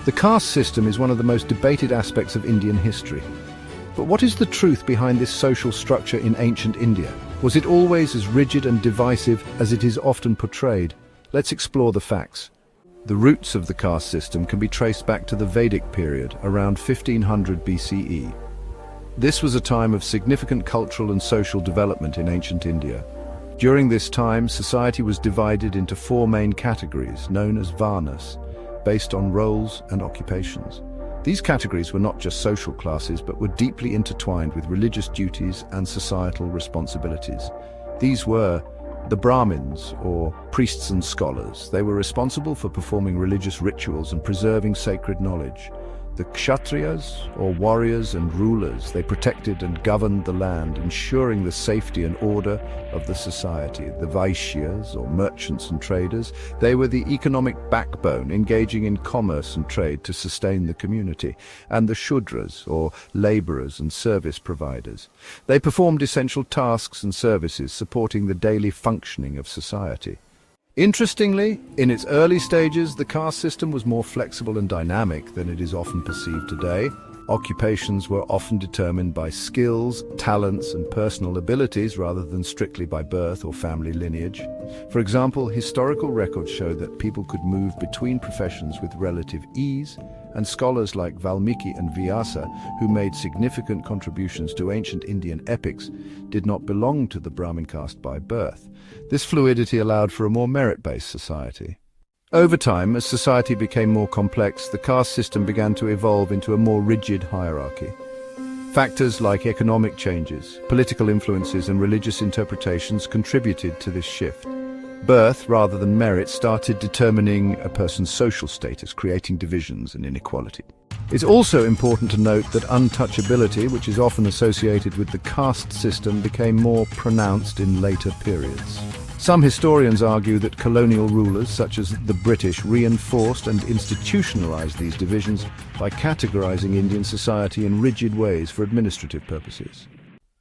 The caste system is one of the most debated aspects of Indian history. But what is the truth behind this social structure in ancient India? Was it always as rigid and divisive as it is often portrayed? Let's explore the facts. The roots of the caste system can be traced back to the Vedic period, around 1500 BCE. This was a time of significant cultural and social development in ancient India. During this time, society was divided into four main categories, known as varnas, based on roles and occupations. These categories were not just social classes, but were deeply intertwined with religious duties and societal responsibilities. These were the Brahmins, or priests and scholars. They were responsible for performing religious rituals and preserving sacred knowledge. The Kshatriyas, or warriors and rulers, they protected and governed the land, ensuring the safety and order of the society. The Vaishyas, or merchants and traders, they were the economic backbone, engaging in commerce and trade to sustain the community. And the Shudras, or laborers and service providers. They performed essential tasks and services, supporting the daily functioning of society. Interestingly, in its early stages, the caste system was more flexible and dynamic than it is often perceived today. Occupations were often determined by skills, talents, and personal abilities rather than strictly by birth or family lineage. For example, historical records show that people could move between professions with relative ease, and scholars like Valmiki and Vyasa, who made significant contributions to ancient Indian epics, did not belong to the Brahmin caste by birth. This fluidity allowed for a more merit-based society. Over time, as society became more complex, the caste system began to evolve into a more rigid hierarchy. Factors like economic changes, political influences, and religious interpretations contributed to this shift. Birth, rather than merit, started determining a person's social status, creating divisions and inequality. It's also important to note that untouchability, which is often associated with the caste system, became more pronounced in later periods. Some historians argue that colonial rulers, such as the British, reinforced and institutionalized these divisions by categorizing Indian society in rigid ways for administrative purposes.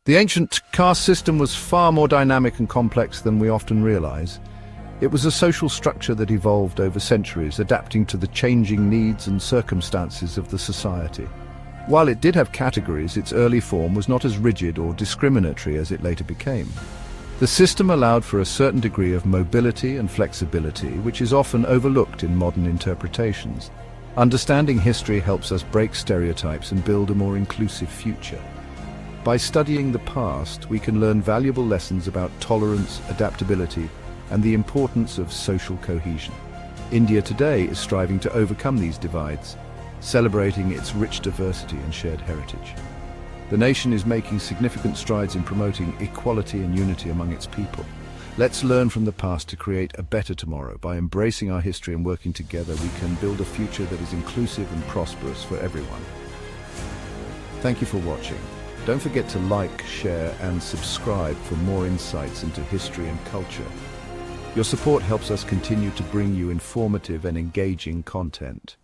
The ancient caste system was far more dynamic and complex than we often realize. It was a social structure that evolved over centuries, adapting to the changing needs and circumstances of the society. While it did have categories, its early form was not as rigid or discriminatory as it later became. The system allowed for a certain degree of mobility and flexibility, which is often overlooked in modern interpretations. Understanding history helps us break stereotypes and build a more inclusive future. By studying the past, we can learn valuable lessons about tolerance, adaptability, and the importance of social cohesion. India today is striving to overcome these divides, celebrating its rich diversity and shared heritage. The nation is making significant strides in promoting equality and unity among its people. Let's learn from the past to create a better tomorrow. By embracing our history and working together, we can build a future that is inclusive and prosperous for everyone. Thank you for watching. Don't forget to like, share, and subscribe for more insights into history and culture. Your support helps us continue to bring you informative and engaging content.